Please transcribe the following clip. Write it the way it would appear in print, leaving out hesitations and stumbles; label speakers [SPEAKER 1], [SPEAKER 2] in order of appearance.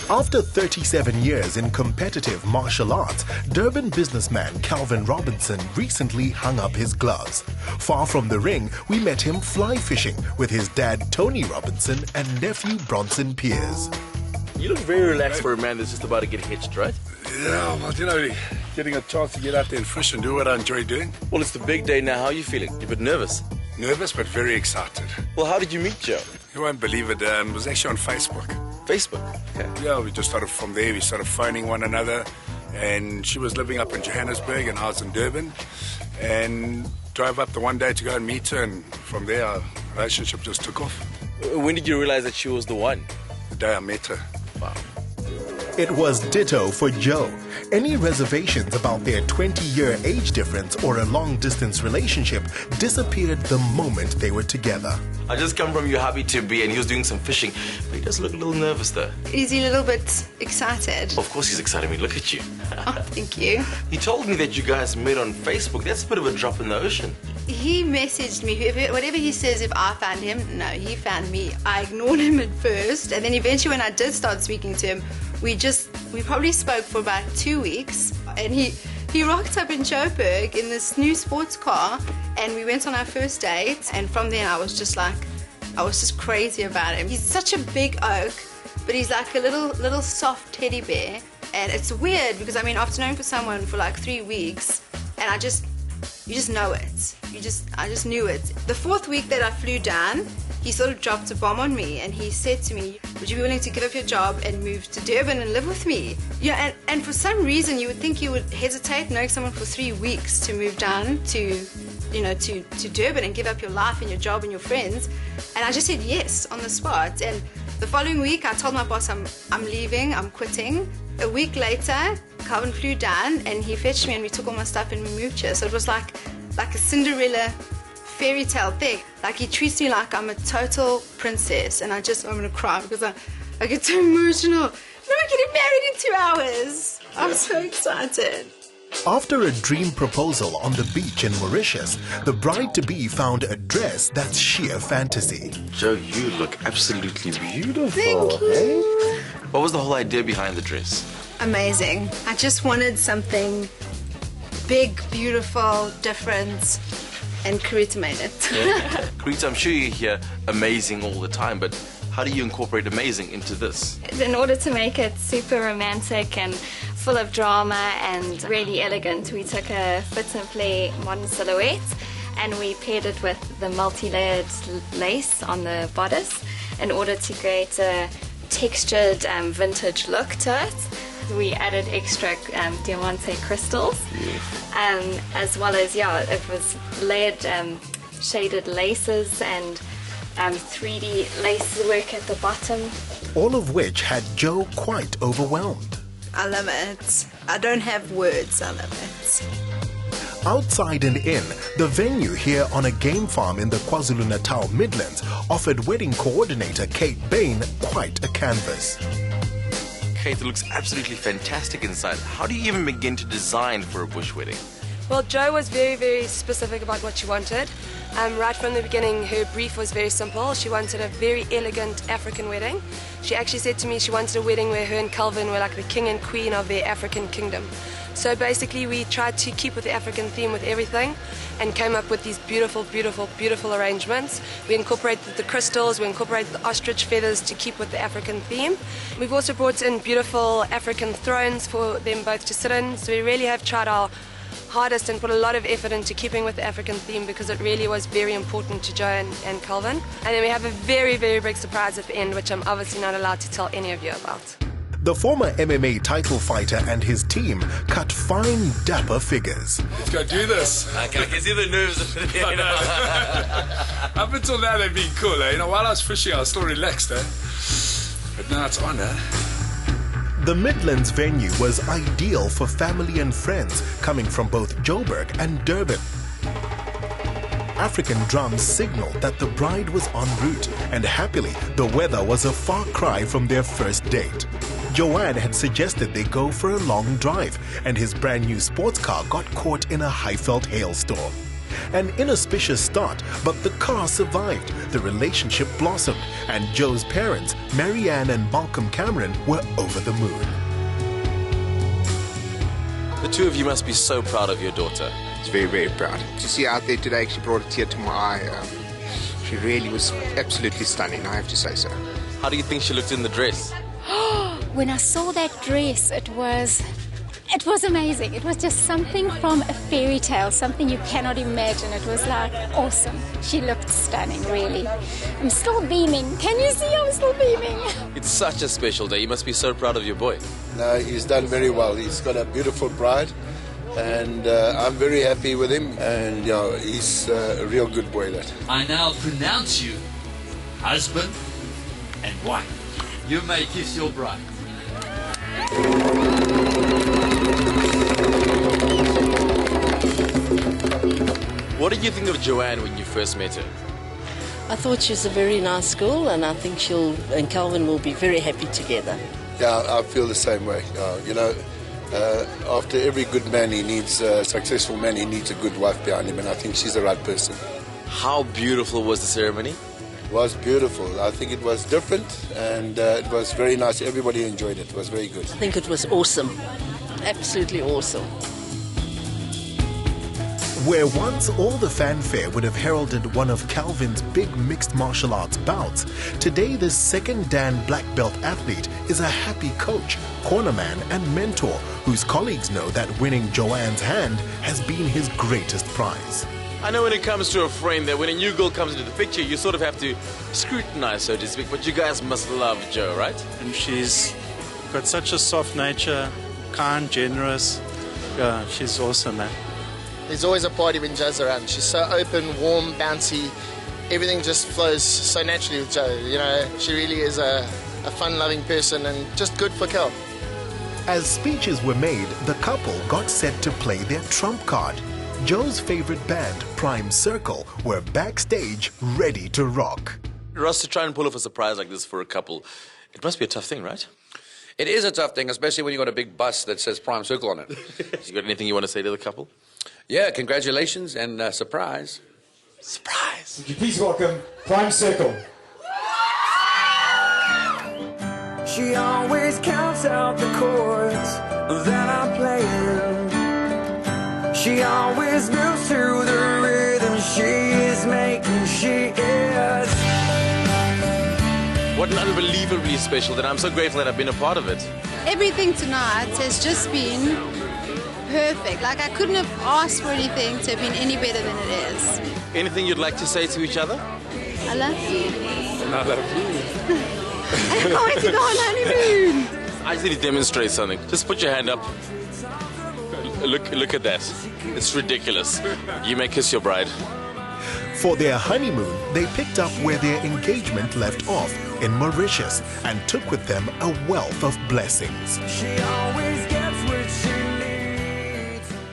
[SPEAKER 1] After 37 years in competitive martial arts, Durban businessman Calven Robinson recently hung up his gloves. Far from the ring, we met him fly fishing with his dad Tony Robinson and nephew Bronson Piers.
[SPEAKER 2] You look very relaxed for a man that's just about to get hitched, right?
[SPEAKER 3] Yeah, well, you know, getting a chance to get out there and fish and do what I enjoy doing.
[SPEAKER 2] Well, it's the big day now. How are you feeling? You're a bit nervous.
[SPEAKER 3] Nervous, but very excited.
[SPEAKER 2] Well, how did you meet Joe?
[SPEAKER 3] You won't believe it. It was actually on Facebook.
[SPEAKER 2] Facebook? Okay.
[SPEAKER 3] Yeah, we just started from there. We started phoning one another. And she was living up in Johannesburg and I was in Durban. And drove up the one day to go and meet her. And from there, our relationship just took off.
[SPEAKER 2] When did you realize that she was the one?
[SPEAKER 3] The day I met her.
[SPEAKER 2] Wow.
[SPEAKER 1] It was ditto for Joe. Any reservations about their 20-year age difference or a long-distance relationship disappeared the moment they were together.
[SPEAKER 2] I just come from your hubby to be, and he was doing some fishing, but he does look a little nervous though.
[SPEAKER 4] Is he a little bit excited?
[SPEAKER 2] Of course he's excited. I mean, look at you.
[SPEAKER 4] Oh, thank you.
[SPEAKER 2] He told me that you guys met on Facebook. That's a bit of a drop in the ocean.
[SPEAKER 4] He messaged me, whatever he says, if I found him, no, he found me. I ignored him at first, and then eventually when I did start speaking to him, we probably spoke for about 2 weeks, and he rocked up in Joburg in this new sports car, and we went on our first date, and from then I was just crazy about him. He's such a big oak, but he's like a little soft teddy bear, and it's weird because, I mean, after knowing for someone for like 3 weeks, and you just know it. I just knew it. The 4th week that I flew down, he sort of dropped a bomb on me and he said to me, would you be willing to give up your job and move to Durban and live with me? Yeah, and for some reason you would think you would hesitate knowing someone for 3 weeks to move down to Durban and give up your life and your job and your friends. And I just said yes on the spot. And the following week I told my boss I'm leaving, I'm quitting. A week later, Calvin flew down and he fetched me and we took all my stuff and we moved here. So it was like a Cinderella fairy tale thing. Like, he treats me like I'm a total princess, and I'm gonna cry because I get so emotional. Now we're getting married in 2 hours. I'm so excited.
[SPEAKER 1] After a dream proposal on the beach in Mauritius, the bride-to-be found a dress that's sheer fantasy.
[SPEAKER 2] Joe, you look absolutely beautiful.
[SPEAKER 4] Thank you.
[SPEAKER 2] Hey? What was the whole idea behind the dress?
[SPEAKER 4] Amazing. I just wanted something big, beautiful, different, and Carita made it.
[SPEAKER 2] Yeah. Carita, I'm sure you hear amazing all the time, but how do you incorporate amazing into this?
[SPEAKER 5] In order to make it super romantic and full of drama and really elegant, we took a fit and play modern silhouette and we paired it with the multi-layered lace on the bodice in order to create a textured vintage look to it. We added extra diamante crystals, as well as, it was layered shaded laces and 3D lace work at the bottom.
[SPEAKER 1] All of which had Joe quite overwhelmed.
[SPEAKER 4] I love it. I don't have words, I love it.
[SPEAKER 1] Outside and in, the venue here on a game farm in the KwaZulu-Natal Midlands offered wedding coordinator Kate Bain quite a canvas.
[SPEAKER 2] Kate, it looks absolutely fantastic inside. How do you even begin to design for a bush wedding?
[SPEAKER 6] Well, Jo was very, very specific about what she wanted. Right from the beginning, her brief was very simple. She wanted a very elegant African wedding. She actually said to me she wanted a wedding where her and Calvin were like the king and queen of their African kingdom. So basically we tried to keep with the African theme with everything and came up with these beautiful, beautiful, beautiful arrangements. We incorporated the crystals, we incorporated the ostrich feathers to keep with the African theme. We've also brought in beautiful African thrones for them both to sit in. So we really have tried our hardest and put a lot of effort into keeping with the African theme because it really was very important to Jo and Calvin. And then we have a very, very big surprise at the end, which I'm obviously not allowed to tell any of you about.
[SPEAKER 1] The former MMA title fighter and his team cut fine, dapper figures.
[SPEAKER 3] Let's go do this.
[SPEAKER 2] I can see the nerves.
[SPEAKER 3] Up until now, they've been cool. Eh? While I was fishing, I was still relaxed. Eh? But now it's on.
[SPEAKER 1] The Midlands venue was ideal for family and friends coming from both Joburg and Durban. African drums signaled that the bride was en route, and happily, the weather was a far cry from their first date. JoAnne had suggested they go for a long drive, and his brand new sports car got caught in a Highveld hailstorm. An inauspicious start, but the car survived, the relationship blossomed, and Joe's parents, Marianne and Malcolm Cameron, were over the moon.
[SPEAKER 2] The two of you must be so proud of your daughter.
[SPEAKER 7] It's very, very proud. To see her out there today actually brought a tear to my eye. She really was absolutely stunning, I have to say so.
[SPEAKER 2] How do you think she looked in the dress?
[SPEAKER 8] When I saw that dress, it was amazing. It was just something from a fairy tale, something you cannot imagine. It was like awesome. She looked stunning, really. I'm still beaming. Can you see I'm still beaming?
[SPEAKER 2] It's such a special day. You must be so proud of your boy.
[SPEAKER 9] No, he's done very well. He's got a beautiful bride, and I'm very happy with him. And you know, he's a real good boy. That
[SPEAKER 10] I now pronounce you husband and wife. You may kiss your bride.
[SPEAKER 2] What did you think of JoAnne when you first met her?
[SPEAKER 11] I thought she was a very nice girl, and I think and Calvin will be very happy together.
[SPEAKER 9] Yeah, I feel the same way. You know, after every good man, he needs a successful man. He needs a good wife behind him, and I think she's the right person.
[SPEAKER 2] How beautiful was the ceremony?
[SPEAKER 9] It was beautiful. I think it was different, and it was very nice. Everybody enjoyed it. It was very good.
[SPEAKER 11] I think it was awesome. Absolutely awesome.
[SPEAKER 1] Where once all the fanfare would have heralded one of Calvin's big mixed martial arts bouts, today this second Dan black belt athlete is a happy coach, cornerman and mentor whose colleagues know that winning JoAnne's hand has been his greatest prize.
[SPEAKER 2] I know when it comes to a frame that when a new girl comes into the picture, you sort of have to scrutinize, so to speak, but you guys must love Jo, right?
[SPEAKER 12] And she's got such a soft nature, kind, generous. Yeah, she's awesome, man.
[SPEAKER 13] There's always a party when Jo's around. She's so open, warm, bouncy. Everything just flows so naturally with Jo. You know, she really is a fun-loving person and just good for Cal.
[SPEAKER 1] As speeches were made, the couple got set to play their trump card. Jo's favorite band, Prime Circle, were backstage ready to rock.
[SPEAKER 2] Ross, to try and pull off a surprise like this for a couple, it must be a tough thing, right?
[SPEAKER 14] It is a tough thing, especially when you've got a big bus that says Prime Circle on it.
[SPEAKER 2] You got anything you want to say to the couple?
[SPEAKER 14] Yeah, congratulations and surprise.
[SPEAKER 2] Surprise!
[SPEAKER 15] Would you please welcome Prime Circle.
[SPEAKER 16] She always counts out the chords that I'm playing. She always moves to the rhythm she is making, she is.
[SPEAKER 2] What an unbelievably special day. I'm so grateful that I've been a part of it.
[SPEAKER 4] Everything tonight has just been perfect. Like, I couldn't have asked for anything to have been any better than it is.
[SPEAKER 2] Anything you'd like to say to each other?
[SPEAKER 4] I love you.
[SPEAKER 2] I love you.
[SPEAKER 4] I can't wait to go on honeymoon.
[SPEAKER 2] I just need to demonstrate something. Just put your hand up. Look at that. It's ridiculous. You may kiss your bride.
[SPEAKER 1] For their honeymoon, they picked up where their engagement left off in Mauritius and took with them a wealth of blessings.
[SPEAKER 16] She always